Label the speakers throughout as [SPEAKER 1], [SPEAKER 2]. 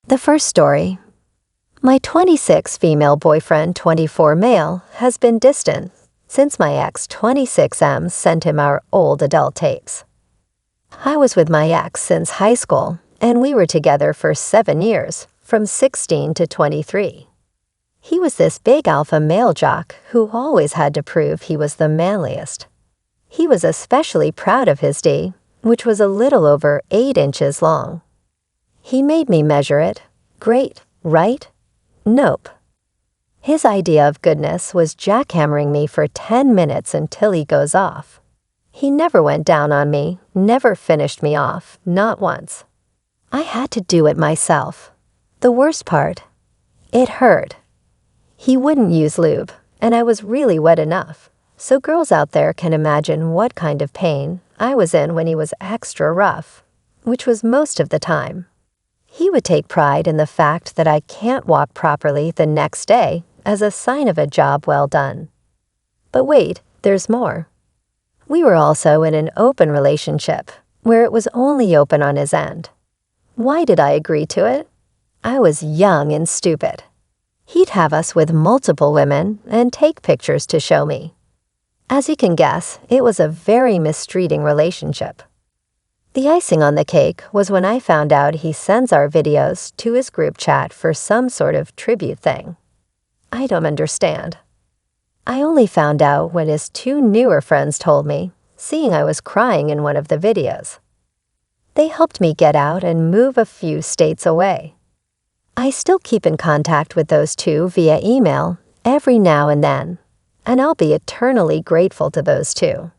[SPEAKER 1] The first story. My 26 female boyfriend, 24 male, has been distant since my ex 26M sent him our old adult tapes. I was with my ex since high school, and we were together for 7 years, from 16 to 23. He was this big alpha male jock who always had to prove he was the manliest. He was especially proud of his D, which was a little over 8 inches long. He made me measure it. Great, right? Nope. His idea of goodness was jackhammering me for 10 minutes until he goes off. He never went down on me, never finished me off, not once. I had to do it myself. The worst part, it hurt. He wouldn't use lube, and I was really wet enough, so girls out there can imagine what kind of pain I was in when he was extra rough, which was most of the time. He would take pride in the fact that I can't walk properly the next day as a sign of a job well done. But wait, there's more. We were also in an open relationship, where it was only open on his end. Why did I agree to it? I was young and stupid. He'd have us with multiple women and take pictures to show me. As you can guess, it was a very mistreating relationship. The icing on the cake was when I found out he sends our videos to his group chat for some sort of tribute thing. I don't understand. I only found out when his 2 newer friends told me, seeing I was crying in one of the videos. They helped me get out and move a few states away. I still keep in contact with those 2 via email every now and then, and I'll be eternally grateful to those 2.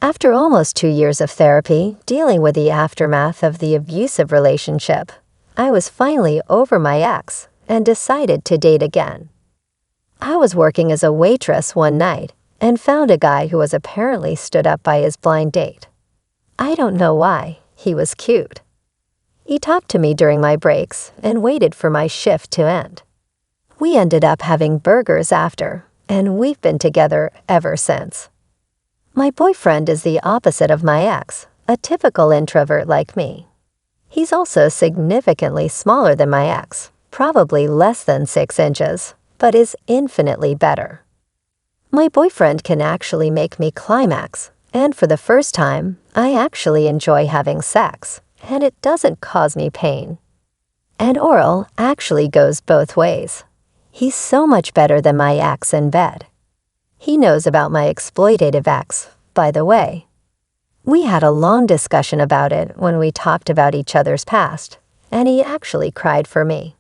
[SPEAKER 1] After almost 2 years of therapy dealing with the aftermath of the abusive relationship, I was finally over my ex and decided to date again. I was working as a waitress one night and found a guy who was apparently stood up by his blind date. I don't know why, he was cute. He talked to me during my breaks and waited for my shift to end. We ended up having burgers after, and we've been together ever since. My boyfriend is the opposite of my ex, a typical introvert like me. He's also significantly smaller than my ex, probably less than 6 inches, but is infinitely better. My boyfriend can actually make me climax, and for the first time, I actually enjoy having sex, and it doesn't cause me pain. And oral actually goes both ways. He's so much better than my ex in bed. He knows about my exploitative ex, by the way. We had a long discussion about it when we talked about each other's past, and he actually cried for me.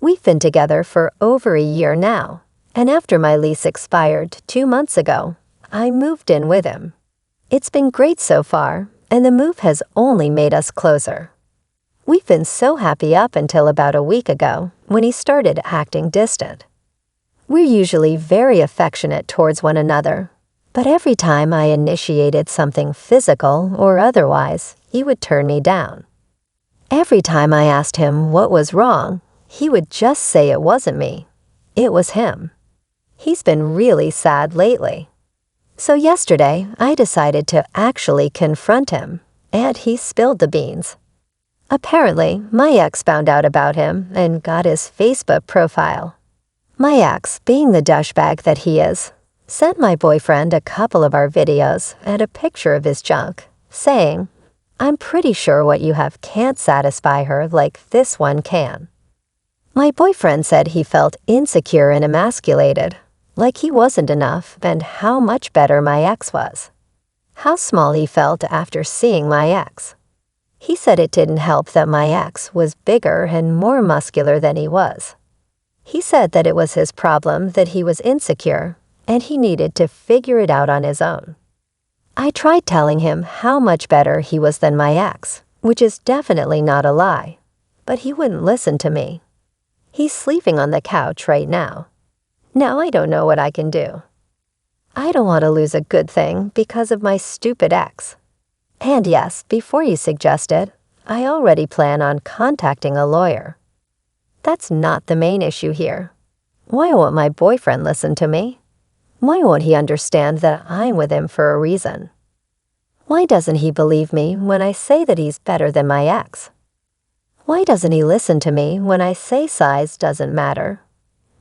[SPEAKER 1] We've been together for over a year now, and after my lease expired 2 months ago, I moved in with him. It's been great so far, and the move has only made us closer. We've been so happy up until about a week ago when he started acting distant. We're usually very affectionate towards one another, but every time I initiated something physical or otherwise, he would turn me down. Every time I asked him what was wrong, he would just say it wasn't me. It was him. He's been really sad lately. So yesterday, I decided to actually confront him, and he spilled the beans. Apparently, my ex found out about him and got his Facebook profile. My ex, being the douchebag that he is, sent my boyfriend a couple of our videos and a picture of his junk, saying, "I'm pretty sure what you have can't satisfy her like this one can." My boyfriend said he felt insecure and emasculated, like he wasn't enough, and how much better my ex was. How small he felt after seeing my ex. He said it didn't help that my ex was bigger and more muscular than he was. He said that it was his problem that he was insecure, and he needed to figure it out on his own. I tried telling him how much better he was than my ex, which is definitely not a lie, but he wouldn't listen to me. He's sleeping on the couch right now. Now I don't know what I can do. I don't want to lose a good thing because of my stupid ex. And yes, before you suggest it, I already plan on contacting a lawyer. That's not the main issue here. Why won't my boyfriend listen to me? Why won't he understand that I'm with him for a reason? Why doesn't he believe me when I say that he's better than my ex? Why doesn't he listen to me when I say size doesn't matter?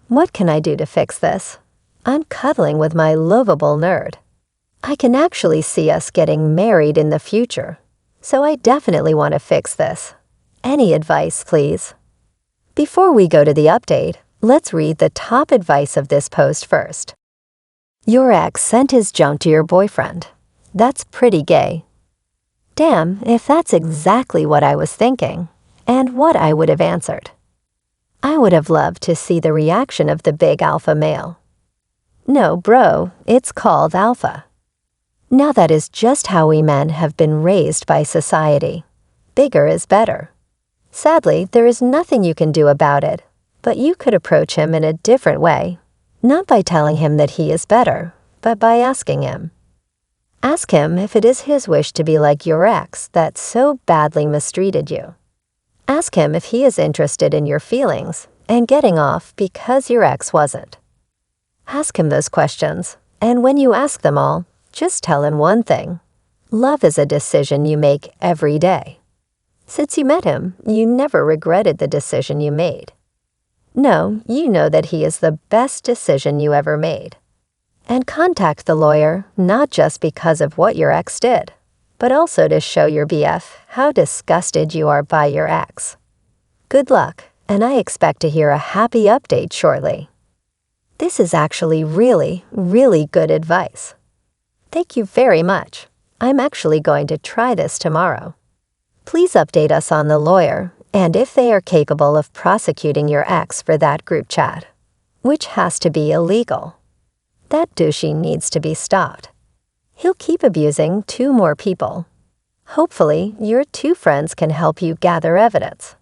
[SPEAKER 1] What can I do to fix this? I'm cuddling with my lovable nerd. I can actually see us getting married in the future, so I definitely want to fix this. Any advice, please? Before we go to the update, let's read the top advice of this post first. Your ex sent his junk to your boyfriend. That's pretty gay. Damn, if that's exactly what I was thinking, and what I would have answered. I would have loved to see the reaction of the big alpha male. No, bro, it's called alpha. Now that is just how we men have been raised by society. Bigger is better. Sadly, there is nothing you can do about it, but you could approach him in a different way, not by telling him that he is better, but by asking him. Ask him if it is his wish to be like your ex that so badly mistreated you. Ask him if he is interested in your feelings and getting off because your ex wasn't. Ask him those questions, and when you ask them all, just tell him one thing. Love is a decision you make every day. Since you met him, you never regretted the decision you made. No, you know that he is the best decision you ever made. And contact the lawyer not just because of what your ex did, but also to show your BF how disgusted you are by your ex. Good luck, and I expect to hear a happy update shortly. This is actually really, really good advice. Thank you very much. I'm actually going to try this tomorrow. Please update us on the lawyer and if they are capable of prosecuting your ex for that group chat, which has to be illegal. That douchey needs to be stopped. He'll keep abusing 2 more people. Hopefully, your 2 friends can help you gather evidence.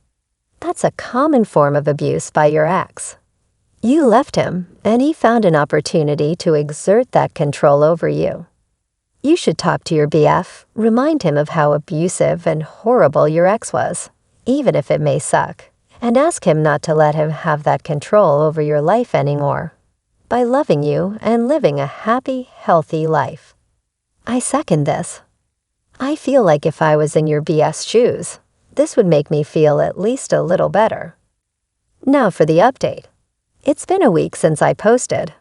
[SPEAKER 1] That's a common form of abuse by your ex. You left him, and he found an opportunity to exert that control over you. You should talk to your BF, remind him of how abusive and horrible your ex was, even if it may suck, and ask him not to let him have that control over your life anymore, by loving you and living a happy, healthy life. I second this. I feel like if I was in your BF's shoes, this would make me feel at least a little better. Now for the update. It's been a week since I posted,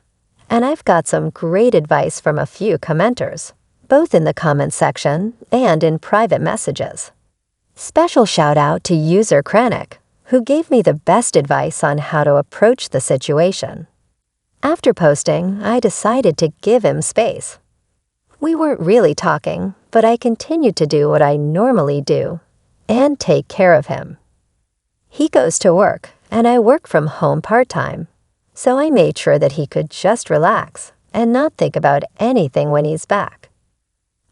[SPEAKER 1] and I've got some great advice from a few commenters, both in the comment section and in private messages. Special shout out to user Krennic, who gave me the best advice on how to approach the situation. After posting, I decided to give him space. We weren't really talking, but I continued to do what I normally do and take care of him. He goes to work, and I work from home part-time, so I made sure that he could just relax and not think about anything when he's back.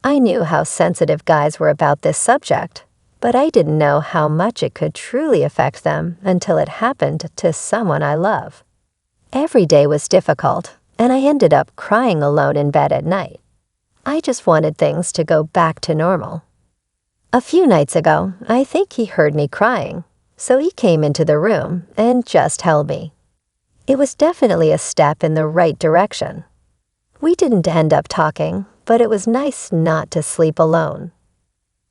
[SPEAKER 1] I knew how sensitive guys were about this subject, but I didn't know how much it could truly affect them until it happened to someone I love. Every day was difficult, and I ended up crying alone in bed at night. I just wanted things to go back to normal. A few nights ago, I think he heard me crying, so he came into the room and just held me. It was definitely a step in the right direction. We didn't end up talking, but it was nice not to sleep alone.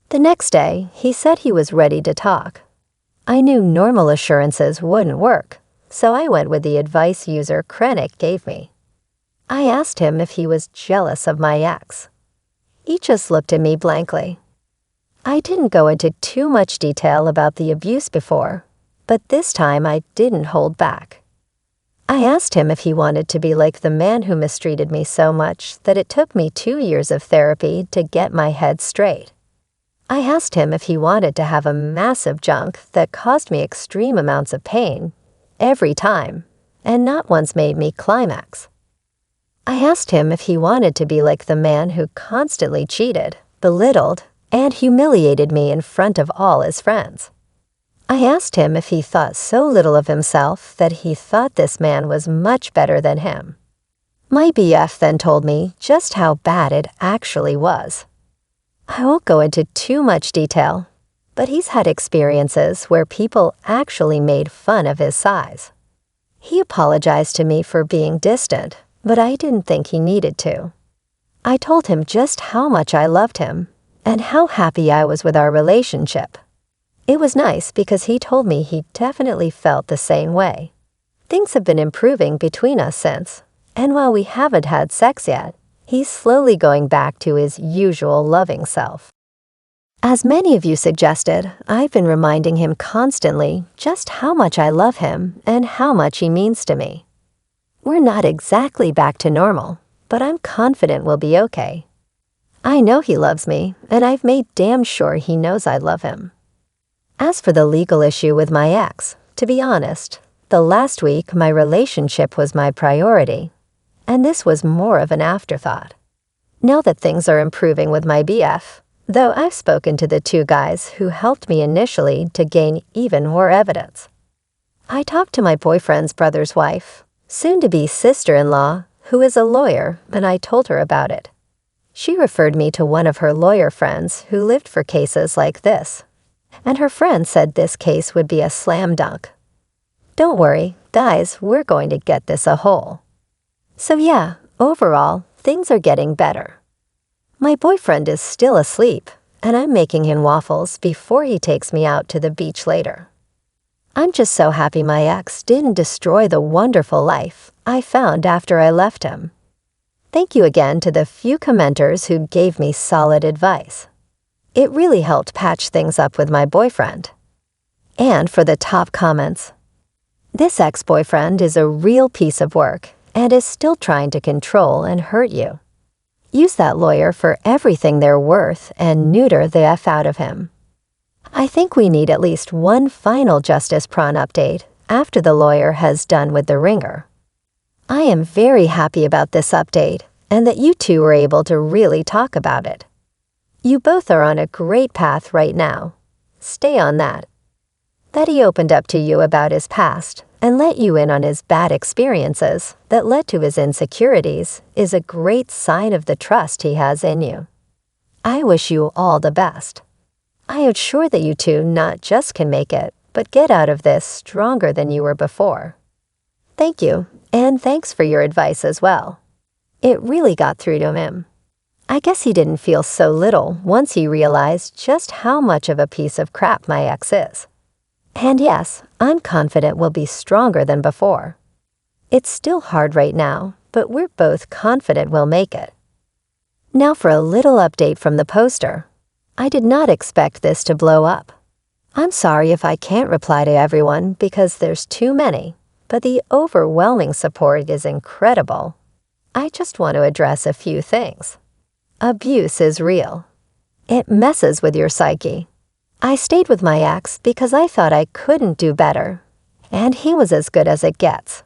[SPEAKER 1] The next day, he said he was ready to talk. I knew normal assurances wouldn't work, so I went with the advice user Krennic gave me. I asked him if he was jealous of my ex. He just looked at me blankly. I didn't go into too much detail about the abuse before, but this time I didn't hold back. I asked him if he wanted to be like the man who mistreated me so much that it took me 2 years of therapy to get my head straight. I asked him if he wanted to have a massive junk that caused me extreme amounts of pain every time and not once made me climax. I asked him if he wanted to be like the man who constantly cheated, belittled, and humiliated me in front of all his friends. I asked him if he thought so little of himself that he thought this man was much better than him. My BF then told me just how bad it actually was. I won't go into too much detail, but he's had experiences where people actually made fun of his size. He apologized to me for being distant, but I didn't think he needed to. I told him just how much I loved him and how happy I was with our relationship. It was nice because he told me he definitely felt the same way. Things have been improving between us since, and while we haven't had sex yet, he's slowly going back to his usual loving self. As many of you suggested, I've been reminding him constantly just how much I love him and how much he means to me. We're not exactly back to normal, but I'm confident we'll be okay. I know he loves me, and I've made damn sure he knows I love him. As for the legal issue with my ex, to be honest, the last week my relationship was my priority, and this was more of an afterthought. Now that things are improving with my BF, though I've spoken to the two guys who helped me initially to gain even more evidence. I talked to my boyfriend's brother's wife, soon-to-be sister-in-law, who is a lawyer, and I told her about it. She referred me to one of her lawyer friends who lived for cases like this, and her friend said this case would be a slam dunk. Don't worry, guys, we're going to get this a hole. So yeah, overall, things are getting better. My boyfriend is still asleep, and I'm making him waffles before he takes me out to the beach later. I'm just so happy my ex didn't destroy the wonderful life I found after I left him. Thank you again to the few commenters who gave me solid advice. It really helped patch things up with my boyfriend. And for the top comments. This ex-boyfriend is a real piece of work and is still trying to control and hurt you. Use that lawyer for everything they're worth and neuter the F out of him. I think we need at least one final Justice Prawn update after the lawyer has done with the ringer. I am very happy about this update and that you two were able to really talk about it. You both are on a great path right now. Stay on that. That he opened up to you about his past and let you in on his bad experiences that led to his insecurities is a great sign of the trust he has in you. I wish you all the best. I am sure that you two not just can make it, but get out of this stronger than you were before. Thank you, and thanks for your advice as well. It really got through to him. I guess he didn't feel so little once he realized just how much of a piece of crap my ex is. And yes, I'm confident we'll be stronger than before. It's still hard right now, but we're both confident we'll make it. Now for a little update from the poster. I did not expect this to blow up. I'm sorry if I can't reply to everyone because there's too many, but the overwhelming support is incredible. I just want to address a few things. Abuse is real. It messes with your psyche. I stayed with my ex because I thought I couldn't do better, and he was as good as it gets.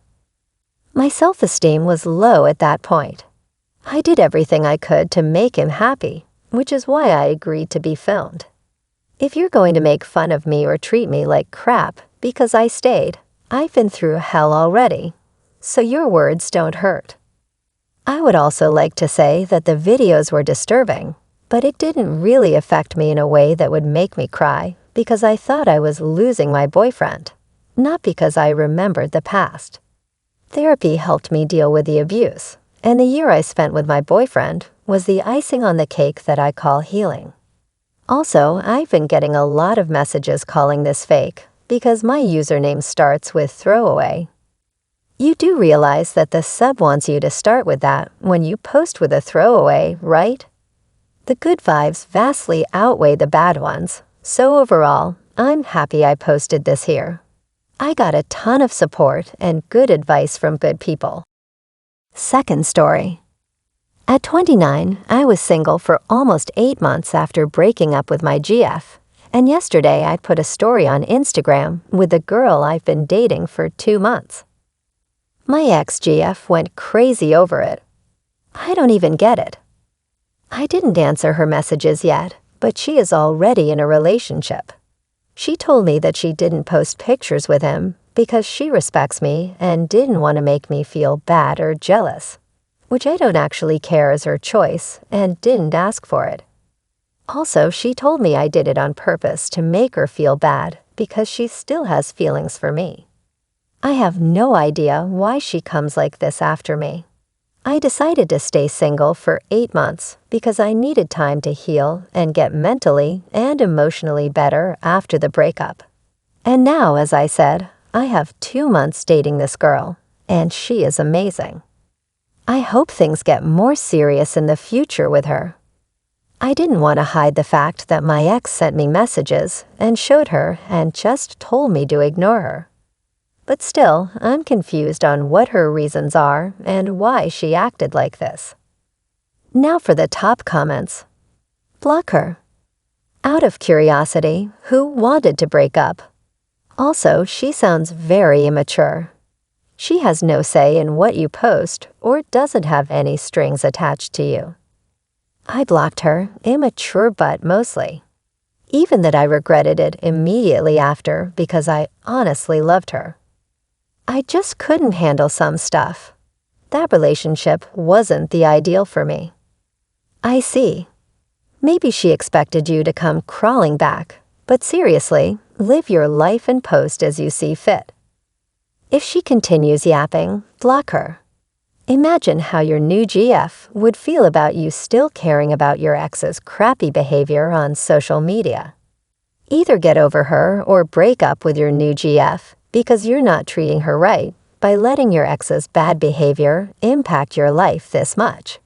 [SPEAKER 1] My self-esteem was low at that point. I did everything I could to make him happy, which is why I agreed to be filmed. If you're going to make fun of me or treat me like crap because I stayed, I've been through hell already, so your words don't hurt. I would also like to say that the videos were disturbing, but it didn't really affect me in a way that would make me cry because I thought I was losing my boyfriend, not because I remembered the past. Therapy helped me deal with the abuse, and the year I spent with my boyfriend was the icing on the cake that I call healing. Also, I've been getting a lot of messages calling this fake because my username starts with throwaway. You do realize that the sub wants you to start with that when you post with a throwaway, right? The good vibes vastly outweigh the bad ones, so overall, I'm happy I posted this here. I got a ton of support and good advice from good people. Second story. At 29, I was single for almost 8 months after breaking up with my GF, and yesterday I put a story on Instagram with the girl I've been dating for 2 months. My ex-GF went crazy over it. I don't even get it. I didn't answer her messages yet, but she is already in a relationship. She told me that she didn't post pictures with him because she respects me and didn't want to make me feel bad or jealous, which I don't actually care as her choice and didn't ask for it. Also, she told me I did it on purpose to make her feel bad because she still has feelings for me. I have no idea why she comes like this after me. I decided to stay single for 8 months because I needed time to heal and get mentally and emotionally better after the breakup. And now, as I said, I have 2 months dating this girl, and she is amazing. I hope things get more serious in the future with her. I didn't want to hide the fact that my ex sent me messages and showed her and just told me to ignore her. But still, I'm confused on what her reasons are and why she acted like this. Now for the top comments. Block her. Out of curiosity, who wanted to break up? Also, she sounds very immature. She has no say in what you post or doesn't have any strings attached to you. I blocked her, immature but mostly. Even that I regretted it immediately after because I honestly loved her. I just couldn't handle some stuff. That relationship wasn't the ideal for me. I see. Maybe she expected you to come crawling back, but seriously, live your life and post as you see fit. If she continues yapping, block her. Imagine how your new GF would feel about you still caring about your ex's crappy behavior on social media. Either get over her or break up with your new GF because you're not treating her right by letting your ex's bad behavior impact your life this much.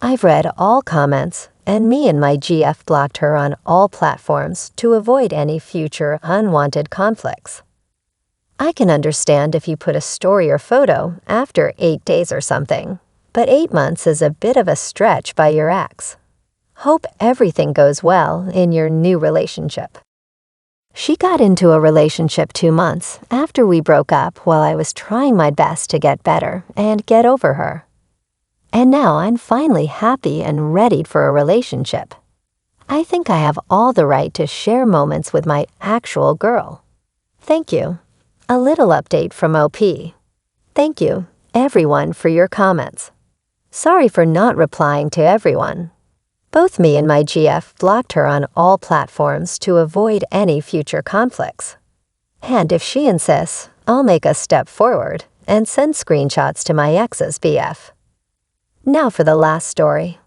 [SPEAKER 1] I've read all comments, and me and my GF blocked her on all platforms to avoid any future unwanted conflicts. I can understand if you put a story or photo after 8 days or something, but 8 months is a bit of a stretch by your ex. Hope everything goes well in your new relationship. She got into a relationship 2 months after we broke up while I was trying my best to get better and get over her. And now I'm finally happy and ready for a relationship. I think I have all the right to share moments with my actual girl. Thank you. A little update from OP. Thank you, everyone, for your comments. Sorry for not replying to everyone. Both me and my GF blocked her on all platforms to avoid any future conflicts. And if she insists, I'll make a step forward and send screenshots to my ex's BF. Now for the last story.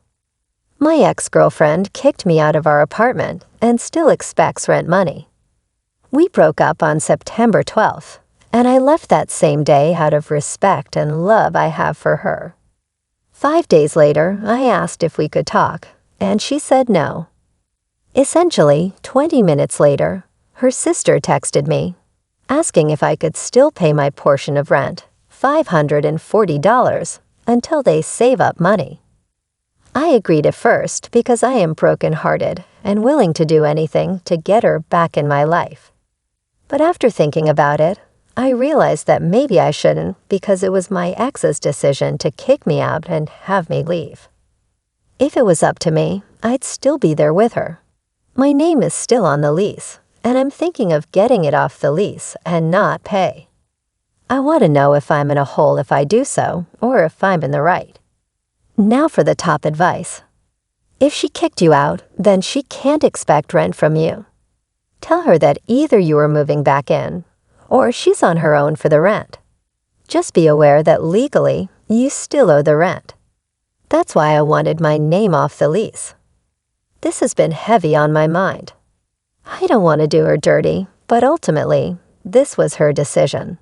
[SPEAKER 1] My ex-girlfriend kicked me out of our apartment and still expects rent money. We broke up on September 12th, and I left that same day out of respect and love I have for her. 5 days later, I asked if we could talk, and she said no. Essentially, 20 minutes later, her sister texted me, asking if I could still pay my portion of rent, $540, until they save up money. I agreed at first because I am broken-hearted and willing to do anything to get her back in my life. But after thinking about it, I realized that maybe I shouldn't because it was my ex's decision to kick me out and have me leave. If it was up to me, I'd still be there with her. My name is still on the lease, and I'm thinking of getting it off the lease and not pay. I want to know if I'm in a hole if I do so, or if I'm in the right. Now for the top advice. If she kicked you out, then she can't expect rent from you. Tell her that either you are moving back in, or she's on her own for the rent. Just be aware that legally, you still owe the rent. That's why I wanted my name off the lease. This has been heavy on my mind. I don't want to do her dirty, but ultimately, this was her decision.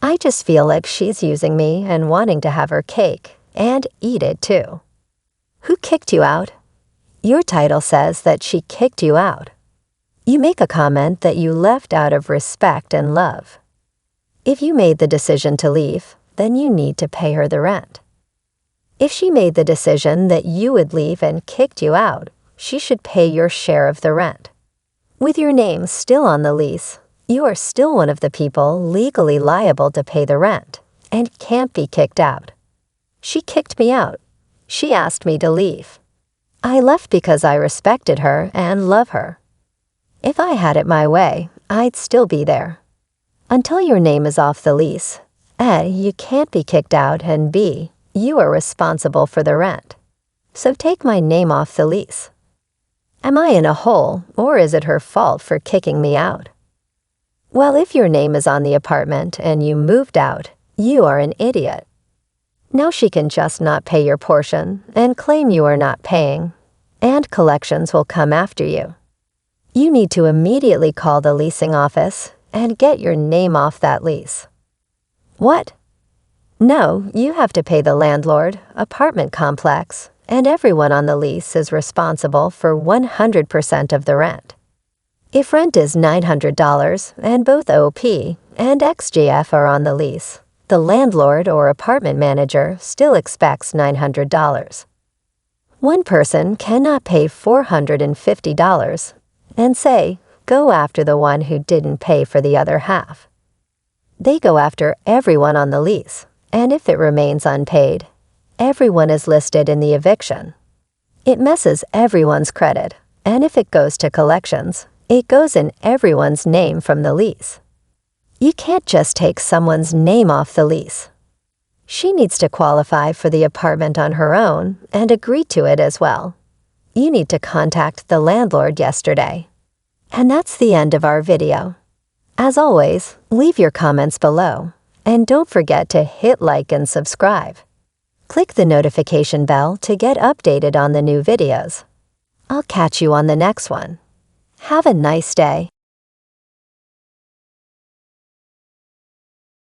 [SPEAKER 1] I just feel like she's using me and wanting to have her cake, and eat it too. Who kicked you out? Your title says that she kicked you out. You make a comment that you left out of respect and love. If you made the decision to leave, then you need to pay her the rent. If she made the decision that you would leave and kicked you out, she should pay your share of the rent. With your name still on the lease, you are still one of the people legally liable to pay the rent and can't be kicked out. She kicked me out. She asked me to leave. I left because I respected her and love her. If I had it my way, I'd still be there. Until your name is off the lease, A, you can't be kicked out, and B, you are responsible for the rent. So take my name off the lease. Am I in a hole, or is it her fault for kicking me out? Well, if your name is on the apartment and you moved out, you are an idiot. Now she can just not pay your portion and claim you are not paying, and collections will come after you. You need to immediately call the leasing office and get your name off that lease. What? No, you have to pay the landlord, apartment complex, and everyone on the lease is responsible for 100% of the rent. If rent is $900 and both OP and XGF are on the lease, the landlord or apartment manager still expects $900. One person cannot pay $450 and say, go after the one who didn't pay for the other half. They go after everyone on the lease, and if it remains unpaid, everyone is listed in the eviction. It messes everyone's credit, and if it goes to collections, it goes in everyone's name from the lease. You can't just take someone's name off the lease. She needs to qualify for the apartment on her own and agree to it as well. You need to contact the landlord yesterday. And that's the end of our video. As always, leave your comments below, and don't forget to hit like and subscribe. Click the notification bell to get updated on the new videos. I'll catch you on the next one. Have a nice day.